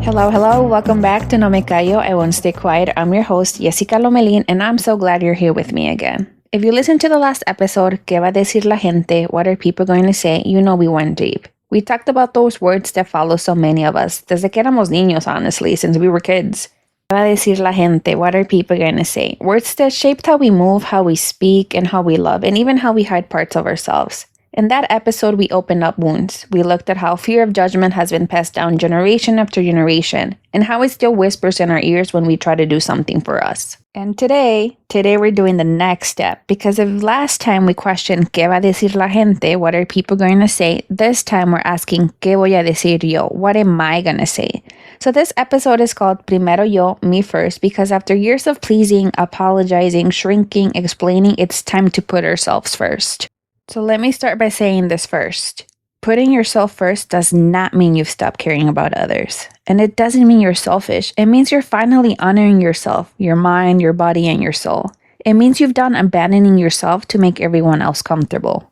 Hello, hello. Welcome back to No Me Callo. I won't stay quiet. I'm your host, Jessica Lomelin, and I'm so glad you're here with me again. If you listened to the last episode, ¿Qué va a decir la gente? What are people going to say? You know we went deep. We talked about those words that follow so many of us, desde que éramos niños, honestly, since we were kids. ¿Qué va a decir la gente? What are people going to say? Words that shaped how we move, how we speak, and how we love, and even how we hide parts of ourselves. In that episode, we opened up wounds. We looked at how fear of judgment has been passed down generation after generation, and how it still whispers in our ears when we try to do something for us. And today we're doing the next step, because if last time we questioned ¿Qué va a decir la gente? What are people going to say? This time we're asking ¿Qué voy a decir yo? What am I going to say? So this episode is called Primero Yo, me first, because after years of pleasing, apologizing, shrinking, explaining, it's time to put ourselves first. So let me start by saying this first. Putting yourself first does not mean you've stopped caring about others. And it doesn't mean you're selfish. It means you're finally honoring yourself, your mind, your body, and your soul. It means you've done abandoning yourself to make everyone else comfortable.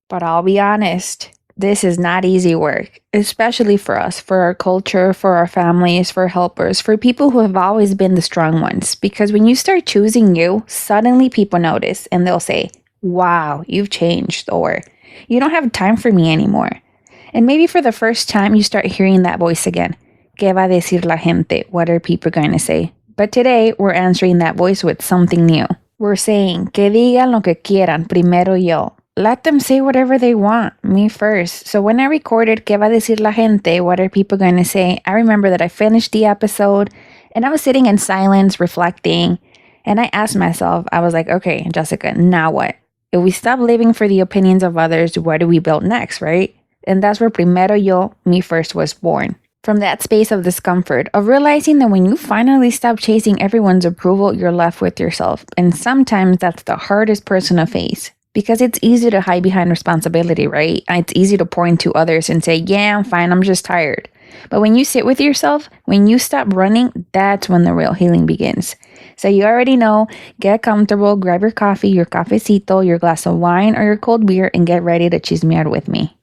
But I'll be honest, this is not easy work, especially for us, for our culture, for our families, for helpers, for people who have always been the strong ones. Because when you start choosing you, suddenly people notice and they'll say, wow, you've changed, or you don't have time for me anymore. And maybe for the first time, you start hearing that voice again. ¿Qué va a decir la gente? What are people going to say? But today, we're answering that voice with something new. We're saying, que digan lo que quieran, primero yo. Let them say whatever they want, me first. So when I recorded ¿Qué va a decir la gente? What are people going to say? I remember that I finished the episode, and I was sitting in silence, reflecting, and I asked myself, I was like, okay, Jessica, now what? If we stop living for the opinions of others, what do we build next, right? And that's where Primero Yo, me first, was born. From that space of discomfort, of realizing that when you finally stop chasing everyone's approval, you're left with yourself. And sometimes that's the hardest person to face. Because it's easy to hide behind responsibility, right? It's easy to point to others and say, yeah, I'm fine, I'm just tired. But when you sit with yourself, when you stop running, that's when the real healing begins. So you already know, get comfortable, grab your coffee, your cafecito, your glass of wine, or your cold beer, and get ready to chismear with me.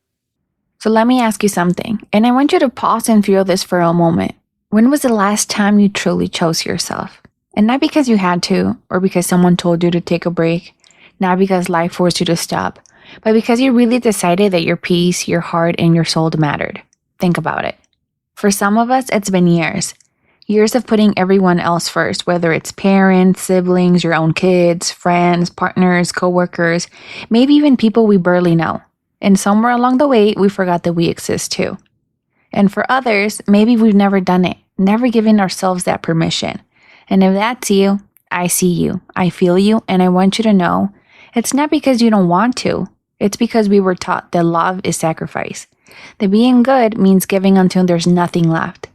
So let me ask you something, and I want you to pause and feel this for a moment. When was the last time you truly chose yourself? And not because you had to, or because someone told you to take a break, not because life forced you to stop, but because you really decided that your peace, your heart, and your soul mattered. Think about it. For some of us, it's been years. Years of putting everyone else first, whether it's parents, siblings, your own kids, friends, partners, coworkers, maybe even people we barely know. And somewhere along the way, we forgot that we exist too. And for others, maybe we've never done it, never given ourselves that permission. And if that's you, I see you, I feel you, and I want you to know, it's not because you don't want to. It's because we were taught that love is sacrifice. That being good means giving until there's nothing left.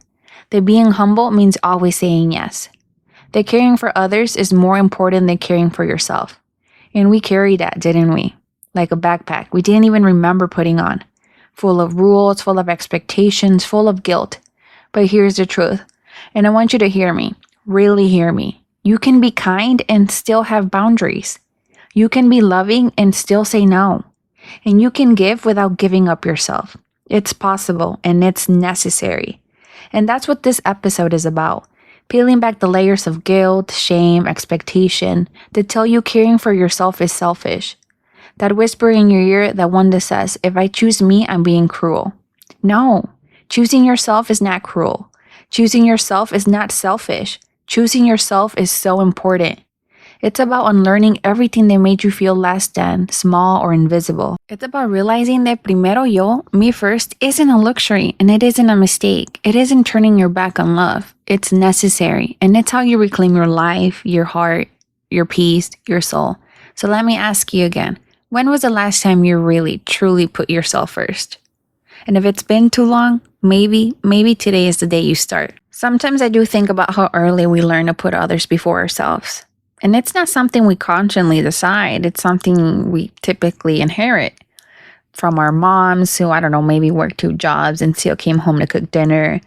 That being humble means always saying yes. That caring for others is more important than caring for yourself. And we carry that, didn't we? Like a backpack we didn't even remember putting on. Full of rules, full of expectations, full of guilt. But here's the truth. And I want you to hear me. Really hear me. You can be kind and still have boundaries. You can be loving and still say no. And you can give without giving up yourself. It's possible and it's necessary. And that's what this episode is about. Peeling back the layers of guilt, shame, expectation that tell you caring for yourself is selfish. That whisper in your ear, that one that says, if I choose me, I'm being cruel. No, choosing yourself is not cruel. Choosing yourself is not selfish. Choosing yourself is so important. It's about unlearning everything that made you feel less than, small, or invisible. It's about realizing that primero yo, me first, isn't a luxury and it isn't a mistake. It isn't turning your back on love. It's necessary, and it's how you reclaim your life, your heart, your peace, your soul. So let me ask you again, when was the last time you really, truly put yourself first? And if it's been too long, maybe today is the day you start. Sometimes I do think about how early we learn to put others before ourselves. And it's not something we consciously decide. It's something we typically inherit from our moms who, maybe worked 2 jobs and still came home to cook dinner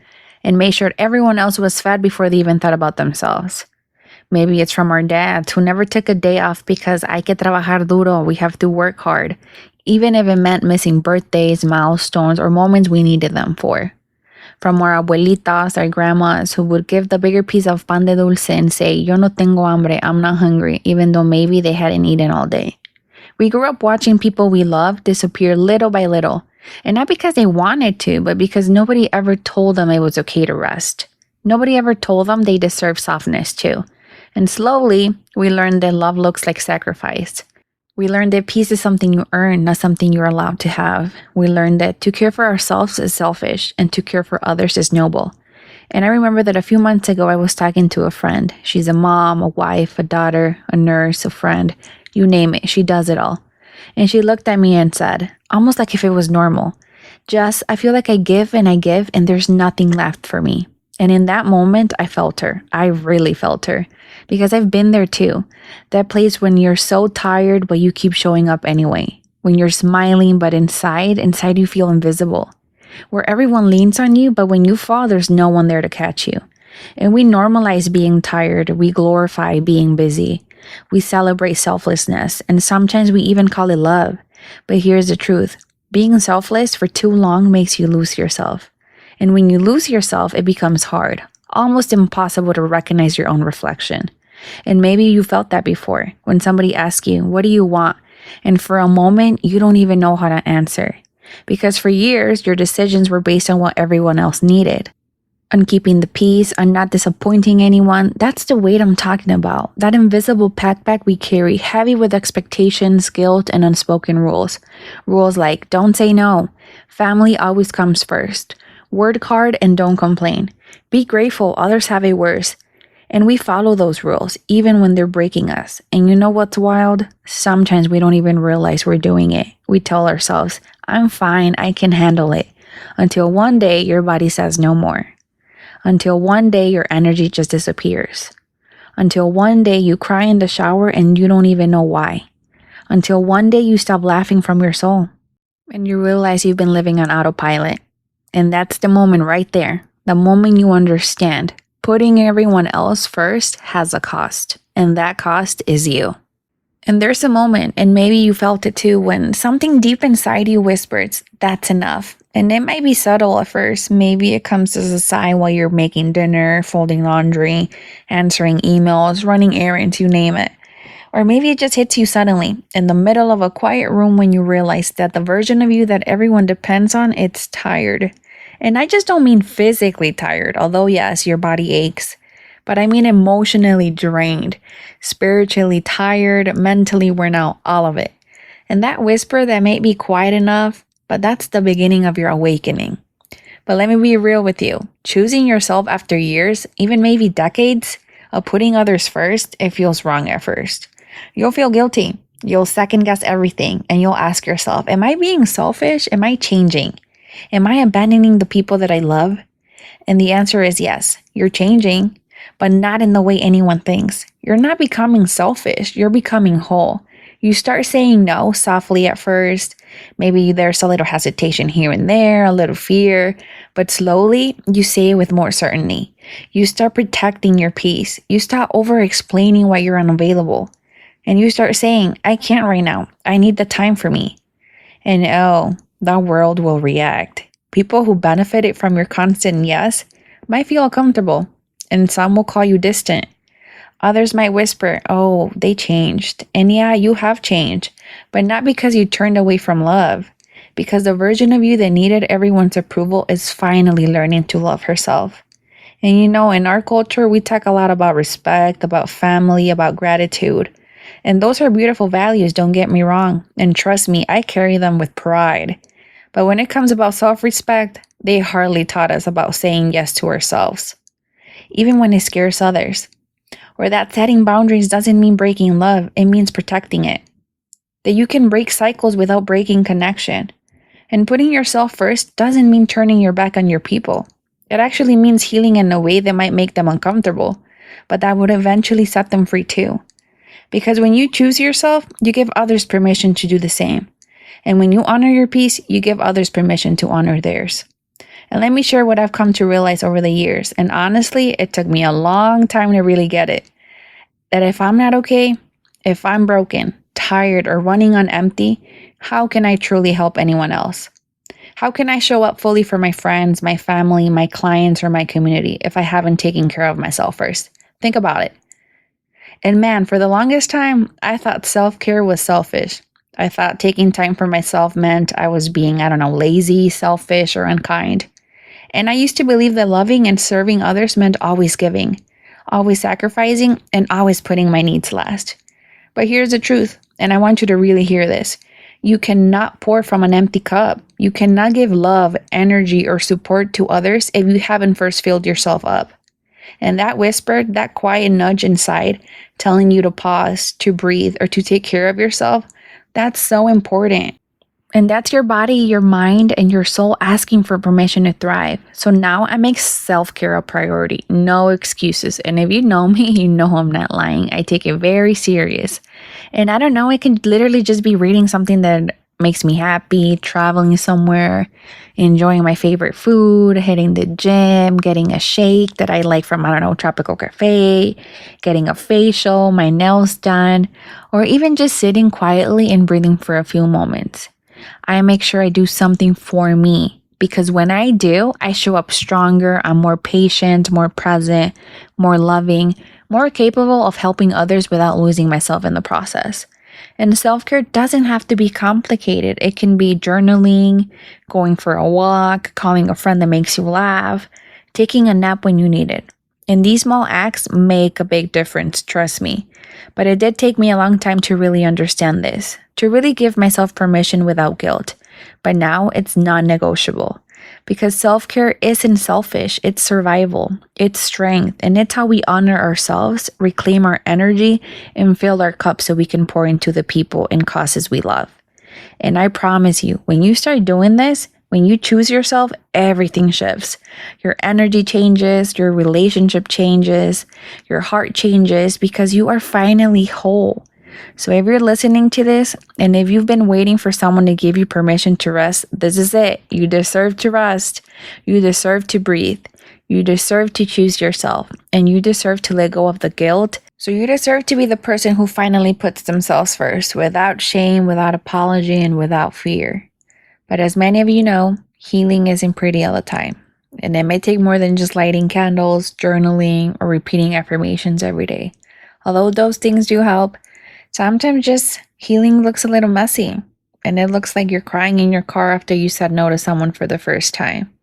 and made sure everyone else was fed before they even thought about themselves. Maybe it's from our dads who never took a day off because hay que trabajar duro, we have to work hard, even if it meant missing birthdays, milestones, or moments we needed them for. From our abuelitas, our grandmas, who would give the bigger piece of pan de dulce and say, yo no tengo hambre, I'm not hungry, even though maybe they hadn't eaten all day. We grew up watching people we love disappear little by little, and not because they wanted to, but because nobody ever told them it was okay to rest. Nobody ever told them they deserve softness too. And slowly, we learned that love looks like sacrifice. We learned that peace is something you earn, not something you're allowed to have. We learned that to care for ourselves is selfish and to care for others is noble. And I remember that a few months ago, I was talking to a friend. She's a mom, a wife, a daughter, a nurse, a friend, you name it. She does it all. And she looked at me and said, almost like if it was normal, Jess, I feel like I give and there's nothing left for me. And in that moment, I felt her. I really felt her. Because I've been there too. That place when you're so tired, but you keep showing up anyway. When you're smiling, but inside you feel invisible. Where everyone leans on you, but when you fall, there's no one there to catch you. And we normalize being tired. We glorify being busy. We celebrate selflessness. And sometimes we even call it love. But here's the truth. Being selfless for too long makes you lose yourself. And when you lose yourself, it becomes hard, almost impossible to recognize your own reflection. And maybe you felt that before, when somebody asks you, what do you want? And for a moment, you don't even know how to answer. Because for years, your decisions were based on what everyone else needed. On keeping the peace, on not disappointing anyone. That's the weight I'm talking about. That invisible backpack we carry, heavy with expectations, guilt, and unspoken rules. Rules like, don't say no. Family always comes first. Work hard and don't complain. Be grateful, others have it worse. And we follow those rules, even when they're breaking us. And you know what's wild? Sometimes we don't even realize we're doing it. We tell ourselves, I'm fine, I can handle it. Until one day, your body says no more. Until one day, your energy just disappears. Until one day, you cry in the shower and you don't even know why. Until one day, you stop laughing from your soul. And you realize you've been living on autopilot. And that's the moment right there. The moment you understand. Putting everyone else first has a cost. And that cost is you. And there's a moment, and maybe you felt it too, when something deep inside you whispers, that's enough. And it might be subtle at first. Maybe it comes as a sigh while you're making dinner, folding laundry, answering emails, running errands, you name it. Or maybe it just hits you suddenly, in the middle of a quiet room when you realize that the version of you that everyone depends on, it's tired. And I just don't mean physically tired, although yes, your body aches. But I mean emotionally drained, spiritually tired, mentally worn out, all of it. And that whisper that may be quiet enough, but that's the beginning of your awakening. But let me be real with you. Choosing yourself after years, even maybe decades, of putting others first, it feels wrong at first. You'll feel guilty. You'll second guess everything. And you'll ask yourself, am I being selfish? Am I changing? Am I abandoning the people that I love? And the answer is yes, you're changing, but not in the way anyone thinks. You're not becoming selfish. You're becoming whole. You start saying no softly at first. Maybe there's a little hesitation here and there, a little fear, but slowly you say it with more certainty. You start protecting your peace. You start over-explaining why you're unavailable. And you start saying, I can't right now. I need the time for me. And oh, the world will react. People who benefited from your constant yes might feel uncomfortable, and some will call you distant. Others might whisper, oh, they changed. And yeah, you have changed, but not because you turned away from love, because the version of you that needed everyone's approval is finally learning to love herself. And you know, in our culture, we talk a lot about respect, about family, about gratitude. And those are beautiful values, don't get me wrong. And trust me, I carry them with pride. But when it comes about self-respect, they hardly taught us about saying yes to ourselves, even when it scares others. Or that setting boundaries doesn't mean breaking love, it means protecting it. That you can break cycles without breaking connection. And putting yourself first doesn't mean turning your back on your people. It actually means healing in a way that might make them uncomfortable, but that would eventually set them free too. Because when you choose yourself, you give others permission to do the same. And when you honor your peace, you give others permission to honor theirs. And let me share what I've come to realize over the years. And honestly, it took me a long time to really get it. that if I'm not okay, if I'm broken, tired, or running on empty, how can I truly help anyone else? How can I show up fully for my friends, my family, my clients, or my community if I haven't taken care of myself first? Think about it. And man, for the longest time, I thought self-care was selfish. I thought taking time for myself meant I was being, lazy, selfish, or unkind. And I used to believe that loving and serving others meant always giving, always sacrificing, and always putting my needs last. But here's the truth, and I want you to really hear this. You cannot pour from an empty cup. You cannot give love, energy, or support to others if you haven't first filled yourself up. And that whisper, that quiet nudge inside, telling you to pause, to breathe, or to take care of yourself, that's so important. And that's your body, your mind, and your soul asking for permission to thrive. So now I make self-care a priority. No excuses. And if you know me, you know I'm not lying. I take it very serious. And I don't know, it can literally just be reading something that makes me happy, traveling somewhere, enjoying my favorite food, hitting the gym, getting a shake that I like from, Tropical Cafe, getting a facial, my nails done, or even just sitting quietly and breathing for a few moments. I make sure I do something for me because when I do, I show up stronger. I'm more patient, more present, more loving, more capable of helping others without losing myself in the process. And self-care doesn't have to be complicated. It can be journaling, going for a walk, calling a friend that makes you laugh, taking a nap when you need it. And these small acts make a big difference, trust me. But it did take me a long time to really understand this, to really give myself permission without guilt. But now it's non-negotiable because self-care isn't selfish, it's survival, it's strength, and it's how we honor ourselves, reclaim our energy, and fill our cup so we can pour into the people and causes we love. And I promise you, when you start doing this, when you choose yourself, everything shifts. Your energy changes, your relationship changes, your heart changes because you are finally whole. So if you're listening to this and if you've been waiting for someone to give you permission to rest, this is it. You deserve to rest. You deserve to breathe. You deserve to choose yourself and you deserve to let go of the guilt. So you deserve to be the person who finally puts themselves first without shame, without apology, and without fear. But as many of you know, healing isn't pretty all the time. And it may take more than just lighting candles, journaling, or repeating affirmations every day. Although those things do help, sometimes just healing looks a little messy. And it looks like you're crying in your car after you said no to someone for the first time.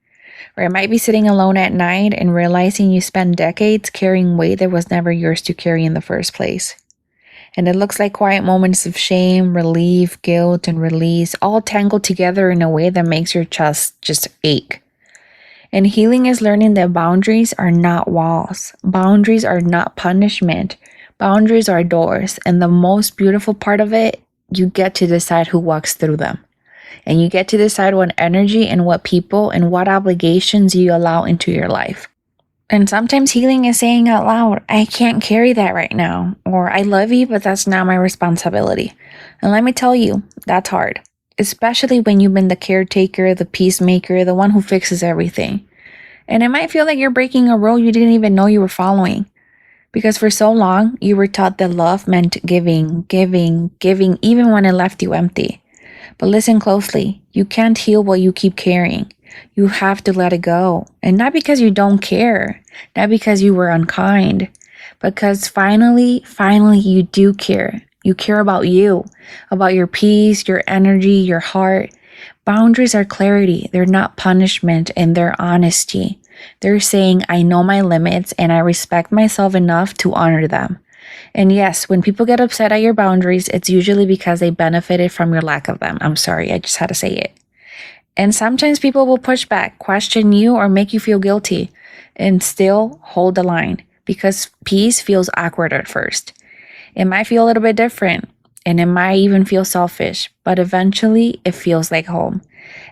Or it might be sitting alone at night and realizing you spent decades carrying weight that was never yours to carry in the first place. And it looks like quiet moments of shame, relief, guilt, and release all tangled together in a way that makes your chest just ache. And healing is learning that boundaries are not walls. Boundaries are not punishment. Boundaries are doors. And the most beautiful part of it, you get to decide who walks through them. And you get to decide what energy and what people and what obligations you allow into your life. And sometimes healing is saying out loud, I can't carry that right now. Or I love you, but that's not my responsibility. And let me tell you, that's hard. Especially when you've been the caretaker, the peacemaker, the one who fixes everything. And it might feel like you're breaking a rule you didn't even know you were following. Because for so long, you were taught that love meant giving, giving, giving, even when it left you empty. But listen closely, you can't heal what you keep carrying. You have to let it go. And not because you don't care, not because you were unkind, because finally, you do care. You care about you, about your peace, your energy, your heart. Boundaries are clarity. They're not punishment, and they're honesty. They're saying, I know my limits and I respect myself enough to honor them. And yes, when people get upset at your boundaries, it's usually because they benefited from your lack of them. I'm sorry, I just had to say it. And sometimes people will push back, question you, or make you feel guilty, and still hold the line because peace feels awkward at first. It might feel a little bit different, and it might even feel selfish, but eventually it feels like home.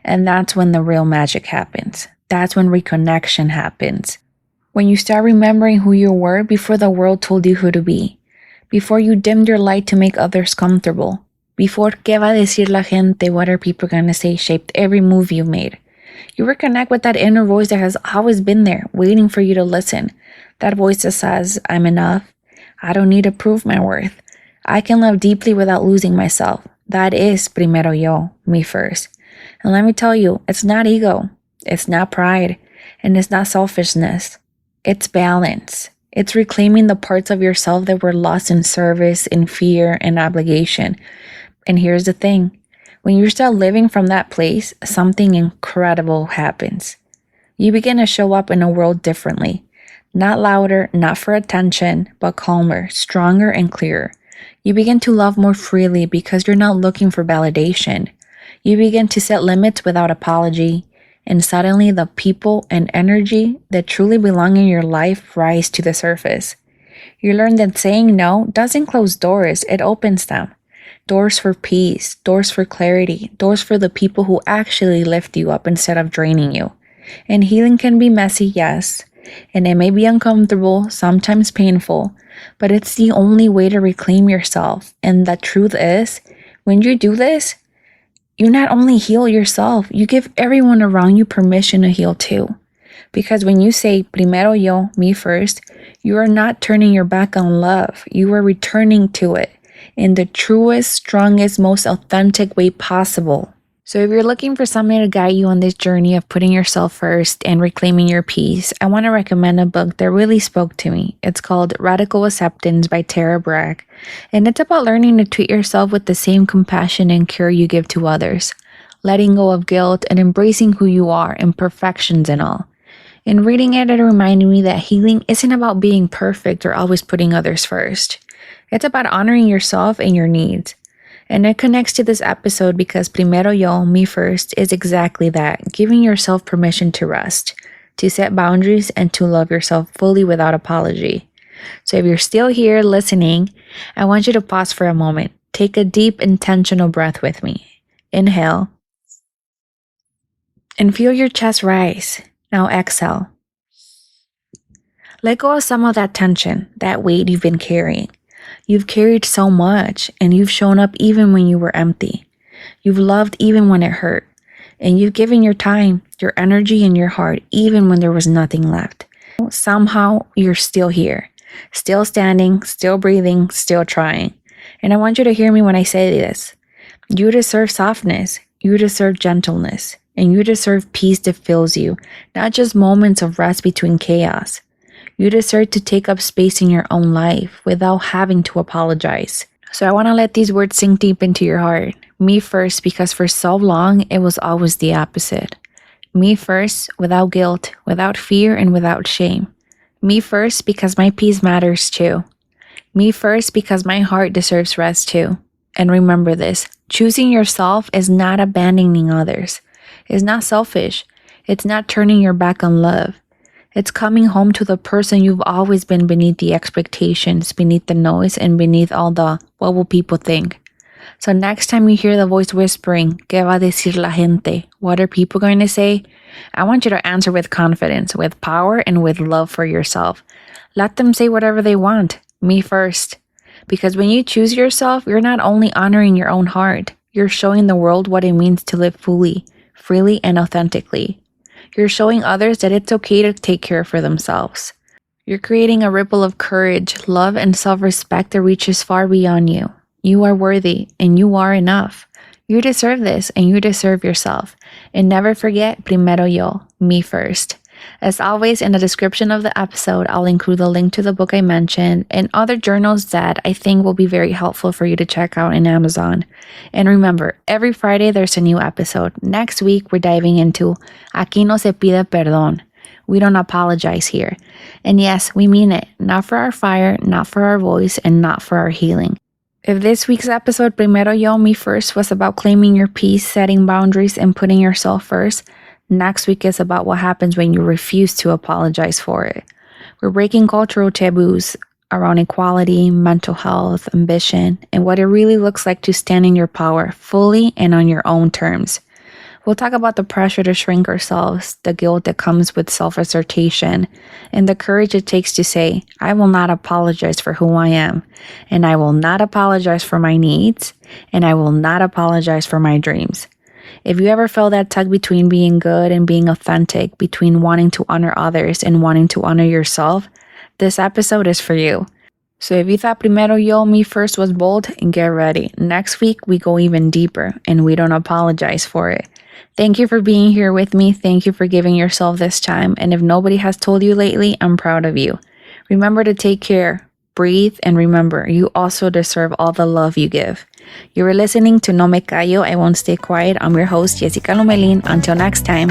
And that's when the real magic happens. That's when reconnection happens. When you start remembering who you were before the world told you who to be, before you dimmed your light to make others comfortable, before ¿qué va a decir la gente? What are people going to say shaped every move you made. You reconnect with that inner voice that has always been there, waiting for you to listen. That voice that says, I'm enough, I don't need to prove my worth. I can love deeply without losing myself. That is primero yo, me first. And let me tell you, it's not ego, it's not pride, and it's not selfishness. It's balance. It's reclaiming the parts of yourself that were lost in service, in fear, and obligation. And here's the thing. When you start living from that place, something incredible happens. You begin to show up in a world differently. Not louder, not for attention, but calmer, stronger, and clearer. You begin to love more freely because you're not looking for validation. You begin to set limits without apology, and suddenly the people and energy that truly belong in your life rise to the surface. You learn that saying no doesn't close doors, it opens them. Doors for peace, doors for clarity, doors for the people who actually lift you up instead of draining you. And healing can be messy, yes, and it may be uncomfortable, sometimes painful, but it's the only way to reclaim yourself. And the truth is, when you do this, you not only heal yourself, you give everyone around you permission to heal too. Because when you say, primero yo, me first, you are not turning your back on love. You are returning to it in the truest, strongest, most authentic way possible. So if you're looking for something to guide you on this journey of putting yourself first and reclaiming your peace, I want to recommend a book that really spoke to me. It's called Radical Acceptance by Tara Brach, and it's about learning to treat yourself with the same compassion and care you give to others, letting go of guilt and embracing who you are, imperfections and all. In reading it, it reminded me that healing isn't about being perfect or always putting others first. It's about honoring yourself and your needs. And it connects to this episode because primero yo, me first, is exactly that, giving yourself permission to rest, to set boundaries, and to love yourself fully without apology. So if you're still here listening, I want you to pause for a moment. Take a deep, intentional breath with me. Inhale. And feel your chest rise. Now exhale. Let go of some of that tension, that weight you've been carrying. You've carried so much, and you've shown up even when you were empty. You've loved even when it hurt, and you've given your time, your energy, and your heart even when there was nothing left. Somehow, you're still here, still standing, still breathing, still trying. And I want you to hear me when I say this. You deserve softness, you deserve gentleness, and you deserve peace that fills you, not just moments of rest between chaos. You deserve to take up space in your own life without having to apologize. So I want to let these words sink deep into your heart. Me first, because for so long, it was always the opposite. Me first, without guilt, without fear, and without shame. Me first, because my peace matters too. Me first, because my heart deserves rest too. And remember this, choosing yourself is not abandoning others. It's not selfish. It's not turning your back on love. It's coming home to the person you've always been beneath the expectations, beneath the noise, and beneath all the what will people think. So next time you hear the voice whispering, ¿Qué va a decir la gente? What are people going to say? I want you to answer with confidence, with power, and with love for yourself. Let them say whatever they want. Me first. Because when you choose yourself, you're not only honoring your own heart, you're showing the world what it means to live fully, freely, and authentically. You're showing others that it's okay to take care for themselves. You're creating a ripple of courage, love, and self-respect that reaches far beyond you. You are worthy, and you are enough. You deserve this, and you deserve yourself. And never forget, primero yo, me first. As always, in the description of the episode, I'll include the link to the book I mentioned and other journals that I think will be very helpful for you to check out in Amazon. And remember, every Friday there's a new episode. Next week, we're diving into Aquí no se pide perdón. We don't apologize here. And yes, we mean it. Not for our fire, not for our voice, and not for our healing. If this week's episode, Primero Yo, Me First, was about claiming your peace, setting boundaries, and putting yourself first, next week is about what happens when you refuse to apologize for it. We're breaking cultural taboos around equality, mental health, ambition, and what it really looks like to stand in your power fully and on your own terms. We'll talk about the pressure to shrink ourselves, the guilt that comes with self-assertion, and the courage it takes to say, I will not apologize for who I am, and I will not apologize for my needs, and I will not apologize for my dreams. If you ever feel that tug between being good and being authentic, between wanting to honor others and wanting to honor yourself, this episode is for you. So if you thought Primero Yo, me first was bold, get ready. Next week, we go even deeper, and we don't apologize for it. Thank you for being here with me. Thank you for giving yourself this time. And if nobody has told you lately, I'm proud of you. Remember to take care, breathe, and remember, you also deserve all the love you give. You were listening to No Me Callo, I Won't Stay Quiet. I'm your host, Jessica Lomelin. Until next time.